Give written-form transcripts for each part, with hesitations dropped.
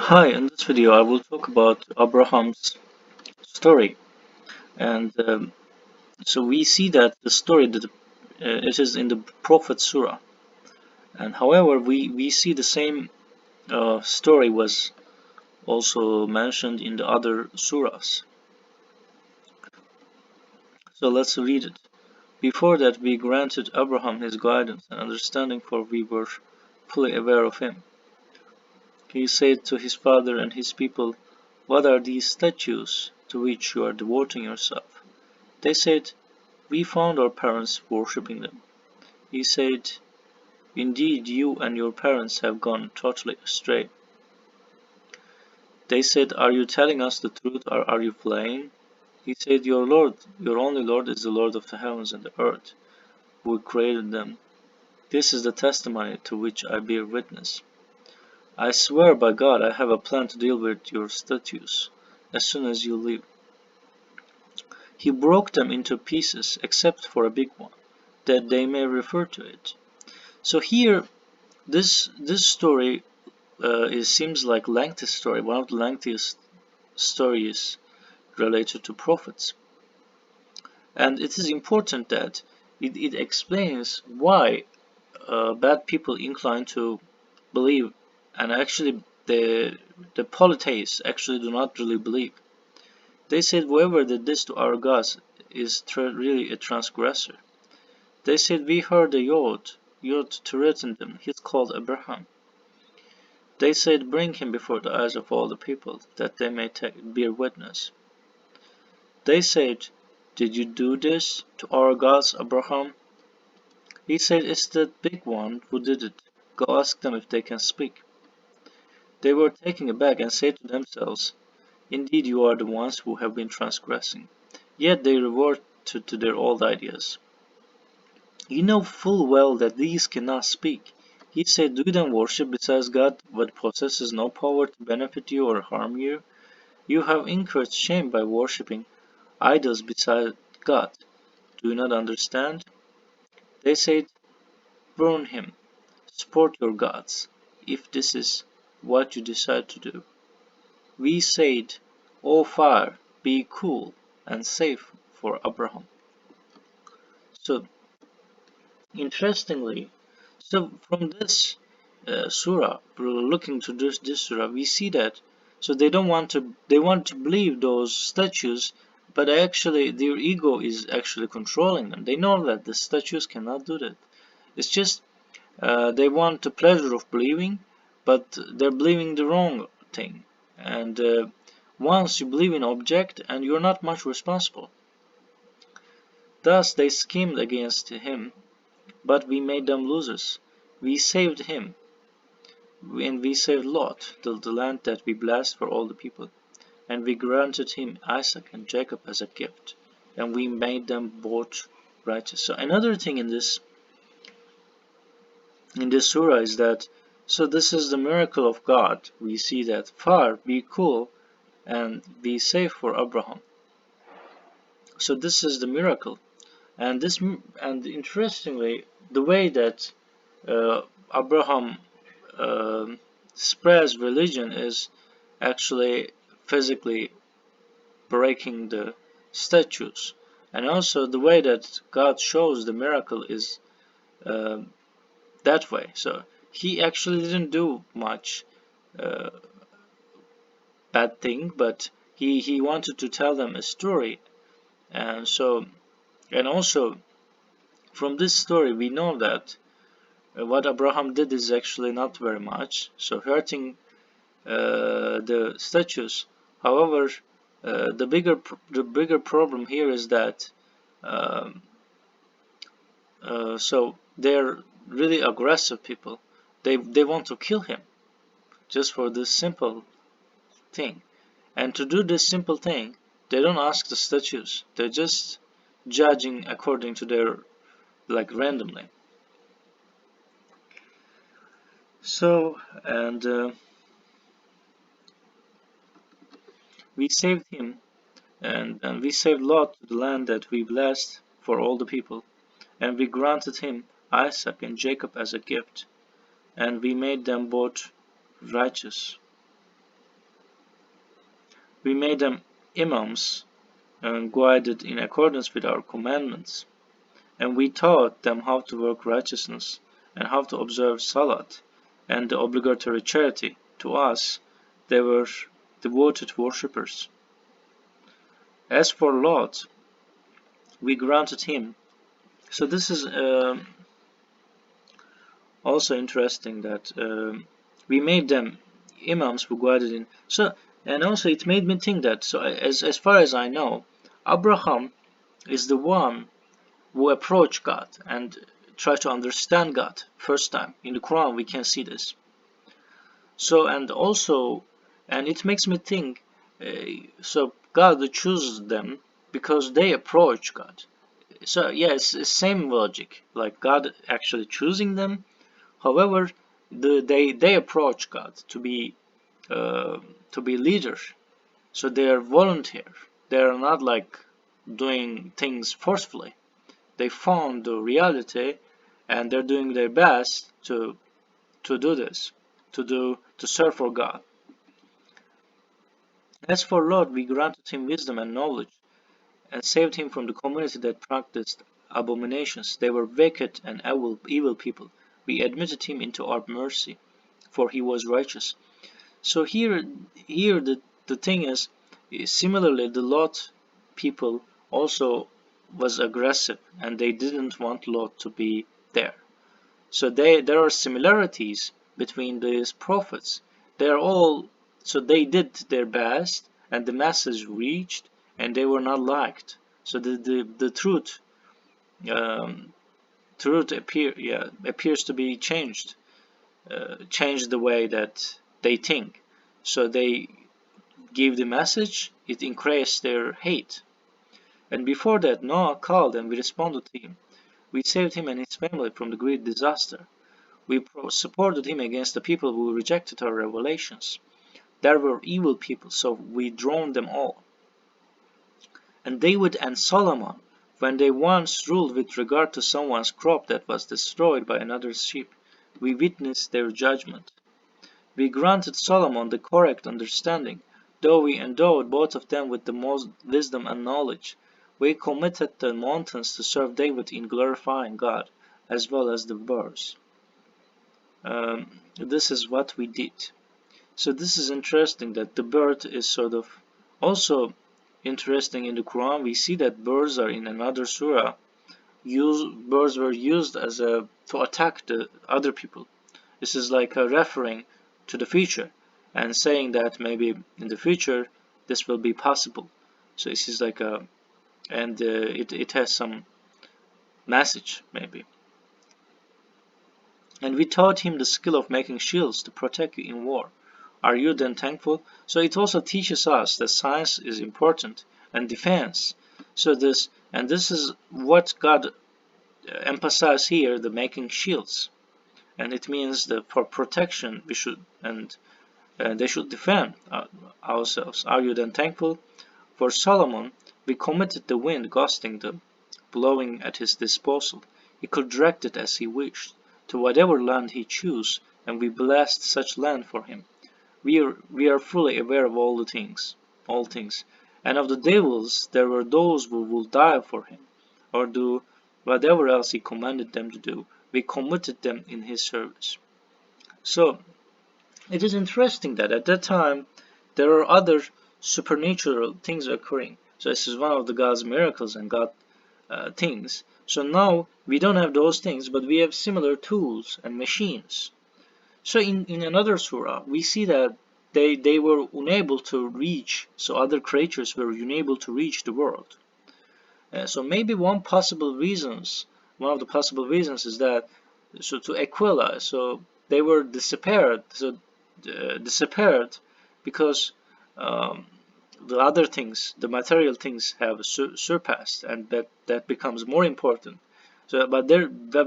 Hi, in this video I will talk about Abraham's story, and so we see that the story that it is in the Prophets Surah, and however we see the same story was also mentioned in the other surahs. So let's read it. Before that we granted Abraham his guidance and understanding, for we were fully aware of him. He said to his father and his people, "What are these statues to which you are devoting yourself?" They said, "We found our parents worshipping them." He said, "Indeed, you and your parents have gone totally astray." They said, "Are you telling us the truth, or are you playing?" He said, "Your Lord, your only Lord, is the Lord of the heavens and the earth, who created them. This is the testimony to which I bear witness. I swear by God, I have a plan to deal with your statues as soon as you leave." He broke them into pieces, except for a big one, that they may refer to it. So here, this story it seems like lengthy story, one of the lengthiest stories related to prophets, and it is important that it explains why bad people incline to believe, and actually the polytheists actually do not really believe. They said whoever did this to our gods is really a transgressor. They said, "We heard a Yod to threaten them. He's called Abraham." They said, "Bring him before the eyes of all the people, that they may bear witness." They said, "Did you do this to our gods, Abraham?" He said, "It's that big one who did it. Go ask them if they can speak." They were taken aback and said to themselves, "Indeed, you are the ones who have been transgressing." Yet they reverted to their old ideas. "You know full well that these cannot speak." He said, "Do you then worship besides God what possesses no power to benefit you or harm you? You have incurred shame by worshipping idols beside God. Do you not understand?" They said, "Burn him, support your gods, if this is what you decide to do." We said, "O fire, be cool and safe for Abraham." So, interestingly, so from this surah, looking to this surah, we see that so they want to believe those statues, but actually their ego is actually controlling them. They know that the statues cannot do that. It's just they want the pleasure of believing, but they're believing the wrong thing. And once you believe in object, and you're not much responsible. Thus they schemed against him, but we made them losers. We saved him, and we saved Lot, the land that we blessed for all the people. And we granted him Isaac and Jacob as a gift, and we made them both righteous. So another thing in this surah is that so this is the miracle of God. We see that far be cool and be safe for Abraham. So this is the miracle, and interestingly, the way that uh, Abraham spreads religion is actually physically breaking the statues, and also the way that God shows the miracle is uh, that way. So he actually didn't do much uh, bad thing, but he wanted to tell them a story, and so and also from this story we know that what Abraham did is actually not very much. So hurting the statues. However, the bigger problem here is that um, so they're really aggressive people. They want to kill him just for this simple thing. And to do this simple thing, they don't ask the statues. They're just judging according to their like randomly. So and we saved him, and we saved Lot, the land that we blessed for all the people, and we granted him Isaac and Jacob as a gift, and we made them both righteous. We made them imams and guided in accordance with our commandments. And we taught them how to work righteousness and how to observe salat and the obligatory charity. To us, they were devoted worshippers. As for Lot, we granted him. So this is also interesting that we made them imams who guided in. So, and also it made me think that, so as far as I know, Abraham is the one who approached God and tried to understand God first time. In the Quran we can see this. So, and also, and it makes me think, so God chooses them because they approach God. So yeah, it's the same logic, like God actually choosing them. However, they approach God uh, to be leader. So they are volunteer. They are not like doing things forcefully. They found the reality, and they're doing their best to do this, to serve for God. As for Lot, we granted him wisdom and knowledge, and saved him from the community that practiced abominations. They were wicked and evil people. We admitted him into our mercy, for he was righteous. So here the thing is, similarly, the Lot people also was aggressive, and they didn't want Lot to be there. So there are similarities between these prophets. They're all so they did their best, and the message reached, and they were not liked. So the um, truth appears to be changed the way that they think. So they gave the message, it increased their hate. And before that, Noah called and we responded to him. We saved him and his family from the great disaster. We supported him against the people who rejected our revelations. There were evil people, so we drowned them all. And David and Solomon, when they once ruled with regard to someone's crop that was destroyed by another's sheep, we witnessed their judgment. We granted Solomon the correct understanding, though we endowed both of them with the most wisdom and knowledge. We committed the mountains to serve David in glorifying God, as well as the birds. This is what we did. So this is interesting that the bird is sort of also interesting in the Quran. We see that birds are in another surah. Birds were used as to attack the other people. This is like referring to the future and saying that maybe in the future this will be possible. So this is like a and it has some message maybe. And we taught him the skill of making shields to protect you in war. Are you then thankful? So it also teaches us that science is important and defense. So this is what God emphasized here, the making shields. And it means that for protection we should and they should defend ourselves. Are you then thankful? For Solomon, we committed the wind gusting the blowing at his disposal. He could direct it as he wished, to whatever land he chose, and we blessed such land for him. We are fully aware of all things. And of the devils there were those who will die for him, or do whatever else he commanded them to do. We committed them in his service. So it is interesting that at that time there are other supernatural things occurring. So this is one of the God's miracles and God things. So now we don't have those things, but we have similar tools and machines. So in another surah, we see that they were unable to reach, so other creatures were unable to reach the world. So maybe one of the possible reasons is that so to equalize, so they were disappeared because um, the other things, the material things, have surpassed, and that becomes more important. So, but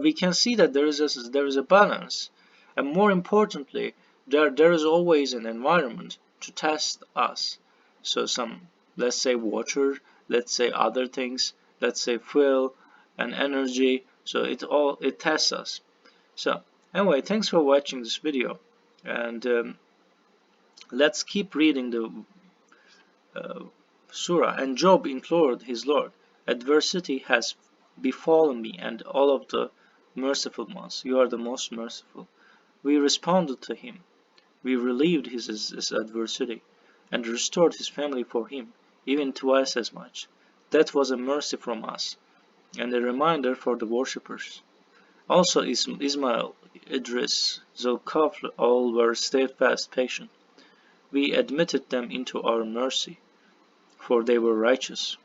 we can see that there is a balance, and more importantly, there is always an environment to test us. So let's say water, let's say other things, let's say fuel and energy. So it tests us. So anyway, thanks for watching this video, and let's keep reading Surah, and Job implored his Lord, "Adversity has befallen me and all of the merciful ones. You are the most merciful." We responded to him. We relieved his adversity, and restored his family for him, even twice as much. That was a mercy from us, and a reminder for the worshippers. Also Ismail, Idris, Zulkifl, all were steadfast, patient. We admitted them into our mercy, for they were righteous.